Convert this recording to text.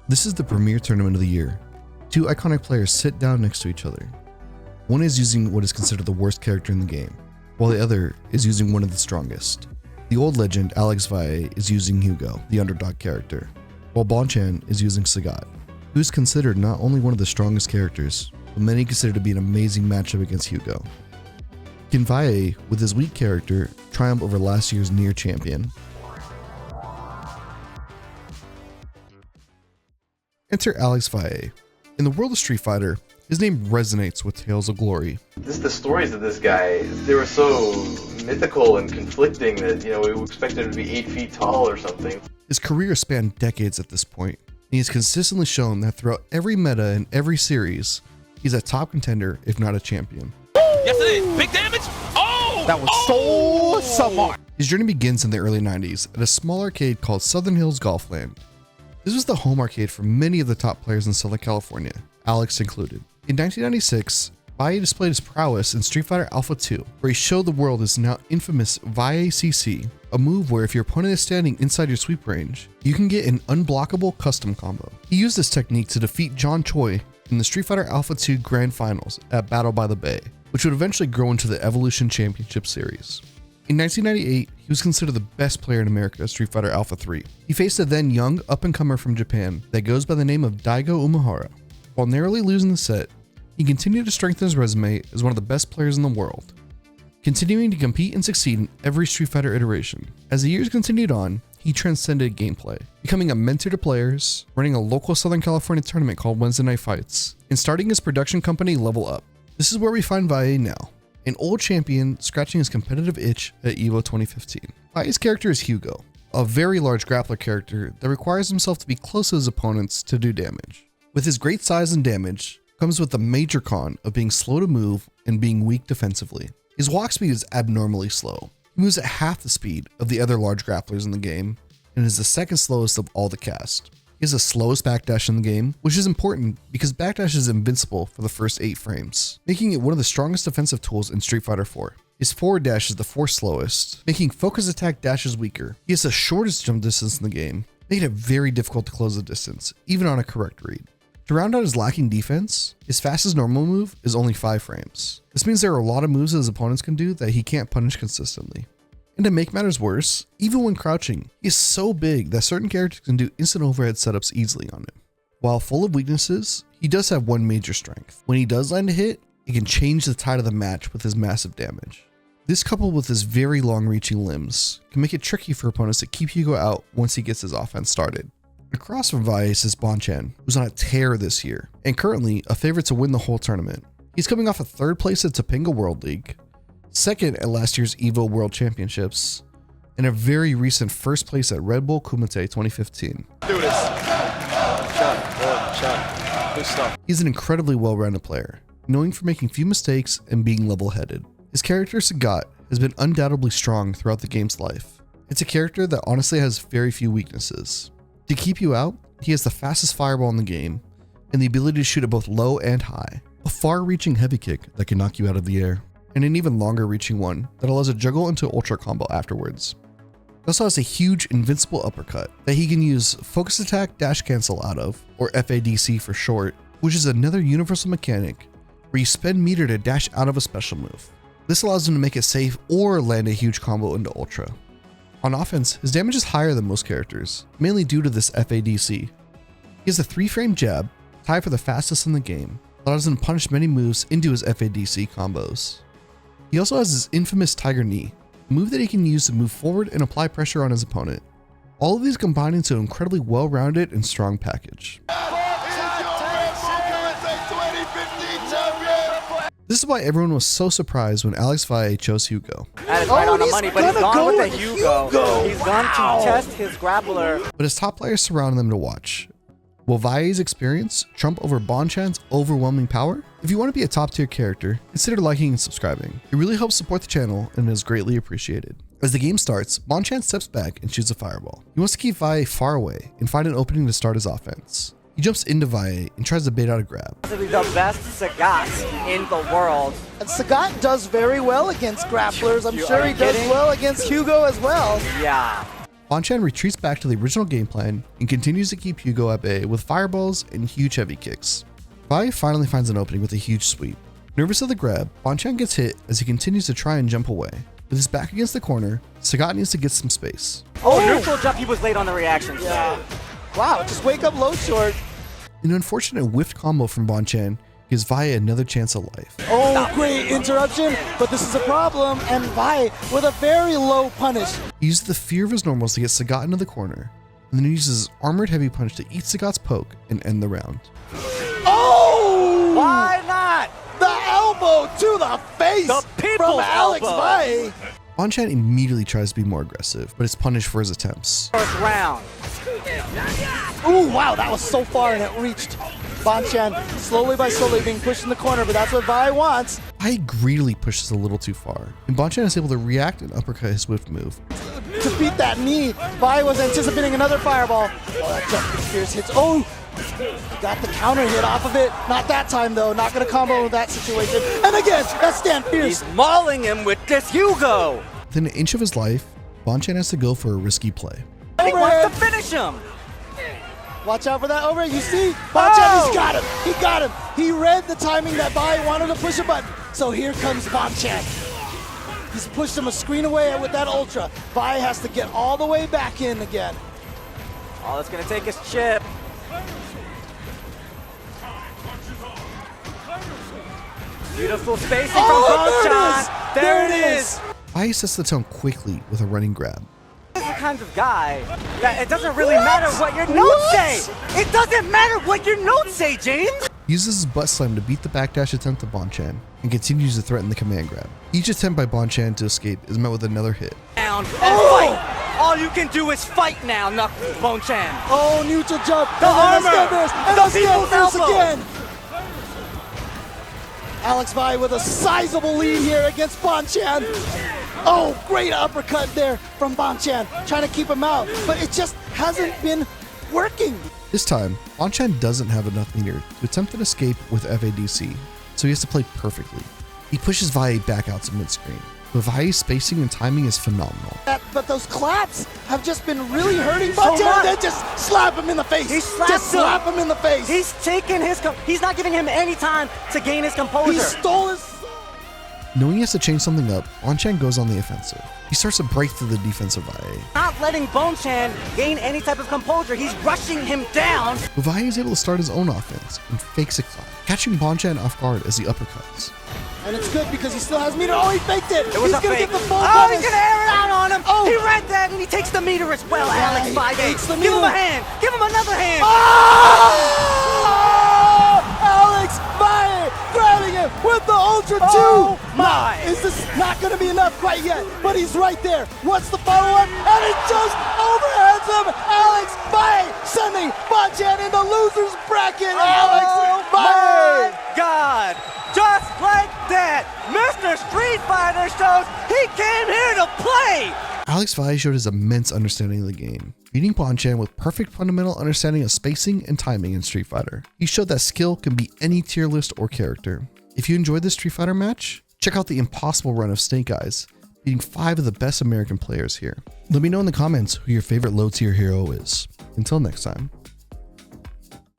This is the premier tournament of the year. Two iconic players sit down next to each other. One is using what is considered the worst character in the game, while the other is using one of the strongest. The old legend Alex Valle is using Hugo, the underdog character, while Bonchan is using Sagat, who is considered not only one of the strongest characters, but many consider to be an amazing matchup against Hugo. Can Valle, with his weak character, triumph over last year's near champion? Enter Alex Valle. In the world of Street Fighter, his name resonates with tales of glory. The stories of this guy, they were so mythical and conflicting that, we expected him to be 8 feet tall or something. His career spanned decades at this point, and he has consistently shown that throughout every meta and every series, he's a top contender, if not a champion. Yes, it is. Big damage. Oh! That was so smart. His journey begins in the early 90s at a small arcade called Southern Hills Golfland. This was the home arcade for many of the top players in Southern California, Alex included. In 1996, Valle displayed his prowess in Street Fighter Alpha 2, where he showed the world his now infamous Valle CC, a move where if your opponent is standing inside your sweep range, you can get an unblockable custom combo. He used this technique to defeat John Choi in the Street Fighter Alpha 2 Grand Finals at Battle by the Bay, which would eventually grow into the Evolution Championship Series. In 1998, he was considered the best player in America at Street Fighter Alpha 3. He faced a then young up-and-comer from Japan that goes by the name of Daigo Umehara. While narrowly losing the set, he continued to strengthen his resume as one of the best players in the world, continuing to compete and succeed in every Street Fighter iteration. As the years continued on, he transcended gameplay, becoming a mentor to players, running a local Southern California tournament called Wednesday Night Fights, and starting his production company Level Up. This is where we find Valle now, an old champion scratching his competitive itch at EVO 2015. Valle's character is Hugo, a very large grappler character that requires himself to be close to his opponents to do damage. With his great size and damage, comes with the major con of being slow to move and being weak defensively. His walk speed is abnormally slow. He moves at half the speed of the other large grapplers in the game, and is the second slowest of all the cast. He has the slowest backdash in the game, which is important because backdash is invincible for the first 8 frames, making it one of the strongest defensive tools in Street Fighter 4. His forward dash is the 4th slowest, making focus attack dashes weaker. He has the shortest jump distance in the game, making it very difficult to close the distance, even on a correct read. To round out his lacking defense, his fastest normal move is only 5 frames. This means there are a lot of moves that his opponents can do that he can't punish consistently. And to make matters worse, even when crouching, he is so big that certain characters can do instant overhead setups easily on him. While full of weaknesses, he does have one major strength. When he does land a hit, he can change the tide of the match with his massive damage. This, coupled with his very long-reaching limbs, can make it tricky for opponents to keep Hugo out once he gets his offense started. Across from Valle is Bonchan, who's on a tear this year, and currently a favorite to win the whole tournament. He's coming off a 3rd place at Topanga World League, 2nd at last year's EVO World Championships, and a very recent 1st place at Red Bull Kumite 2015. Do this. Shot. Good stuff. He's an incredibly well-rounded player, known for making few mistakes and being level-headed. His character Sagat has been undoubtedly strong throughout the game's life. It's a character that honestly has very few weaknesses. To keep you out, he has the fastest fireball in the game, and the ability to shoot at both low and high, a far-reaching heavy kick that can knock you out of the air, and an even longer reaching one that allows a juggle into ultra combo afterwards. He also has a huge invincible uppercut that he can use focus attack dash cancel out of, or FADC for short, which is another universal mechanic where you spend meter to dash out of a special move. This allows him to make it safe or land a huge combo into ultra. On offense, his damage is higher than most characters, mainly due to this FADC. He has a 3-frame jab, tied for the fastest in the game, that allows him to punish many moves into his FADC combos. He also has his infamous Tiger Knee, a move that he can use to move forward and apply pressure on his opponent. All of these combine into an incredibly well-rounded and strong package. This is why everyone was so surprised when Alex Valle chose Hugo. That is right on the money, but he's gone with the Hugo. He's gone to test his grappler. But his top players surround them to watch. Will Valle's experience trump over Bonchan's overwhelming power? If you want to be a top tier character, consider liking and subscribing. It really helps support the channel and is greatly appreciated. As the game starts, Bonchan steps back and shoots a fireball. He wants to keep Valle far away and find an opening to start his offense. He jumps into Valle and tries to bait out a grab. Possibly the best Sagat in the world. And Sagat does very well against grapplers. I'm sure he does well against Hugo as well. Yeah. Bonchan retreats back to the original game plan and continues to keep Hugo at bay with fireballs and huge heavy kicks. Valle finally finds an opening with a huge sweep. Nervous of the grab, Bonchan gets hit as he continues to try and jump away. With his back against the corner, Sagat needs to get some space. Oh, neutral jump, he was late on the reaction. Yeah. Wow, just wake up low short. An unfortunate whiffed combo from Bonchan gives Valle another chance at life. Oh, great interruption, but this is a problem, and Valle with a very low punish. He uses the fear of his normals to get Sagat into the corner, and then he uses his armored heavy punch to eat Sagat's poke and end the round. Oh! Why not? The elbow to the face The people's from Alex elbow. Valle. Bonchan immediately tries to be more aggressive, but is punished for his attempts. First round. Ooh, wow, that was so far and it reached. Bonchan slowly by slowly being pushed in the corner, but that's what Valle wants. Valle greedily pushes a little too far, and Bonchan is able to react and uppercut his whiff move. To beat that knee, Valle was anticipating another fireball. Oh, that jump fierce hits. Oh, got the counter hit off of it. Not that time though, not gonna combo with that situation. And again, that stand fierce. He's mauling him with this Hugo. Within an inch of his life, Bonchan has to go for a risky play. And he wants Overhead. to finish him. Watch out for that overhead. You see, Bonchan, he's got him. He got him. He read the timing that Valle wanted to push a button. So here comes Bonchan. He's pushed him a screen away with that ultra. Valle has to get all the way back in again. All it's gonna take is chip. Beautiful spacing from Bonchan. There it is. Valle sets the tone quickly with a running grab. This is the kind of guy that it doesn't really matter what your notes say. It doesn't matter what your notes say, James. He uses his butt slam to beat the backdash attempt of Bonchan and continues to threaten the command grab. Each attempt by Bonchan to escape is met with another hit. Down and fight. All you can do is fight now, Bonchan. Oh, neutral jump. The armor. And The the people's elbow. again. Alex Valle with a sizable lead here against Bonchan. Oh, great uppercut there from Bonchan, trying to keep him out, but it just hasn't been working. This time, Bonchan doesn't have enough meter to attempt an escape with FADC, so he has to play perfectly. He pushes Valle back out to mid-screen, but Valle's spacing and timing is phenomenal. But those claps have just been really hurting So Bonchan. much. They just slap him in the face. He slapped just him. slap him in the face. He's taking his. He's not giving him any time to gain his composure. He stole his. Knowing he has to change something up, Bonchan goes on the offensive. He starts to break through the defense of Valle. Not letting Bonchan gain any type of composure. He's rushing him down. But Valle is able to start his own offense and fakes a clap, catching Bonchan off guard as he uppercuts. And it's good because he still has meter. Oh, he faked it. It was He's a gonna fake. get the full Oh, punish. he's gonna air it out on him. Oh. He read that and he takes the meter as well. Yeah, Alex he Valle. takes the Give him meter. a hand. Give him another hand. Oh! Alex Valle grabbing him with the Ultra 2. Oh, my. Is this not going to be enough quite yet? But he's right there. What's the follow-up? And he just overheads him. Alex Valle sending Bonchan in the loser's bracket. Alex Oh Valle. my God. Just like that, Mr. Street Fighter shows he came here to play. Alex Valle showed his immense understanding of the game, beating Bonchan with perfect fundamental understanding of spacing and timing in Street Fighter. He showed that skill can be any tier list or character. If you enjoyed this Street Fighter match, check out the impossible run of Snake Eyes, beating 5 of the best American players here. Let me know in the comments who your favorite low tier hero is. Until next time.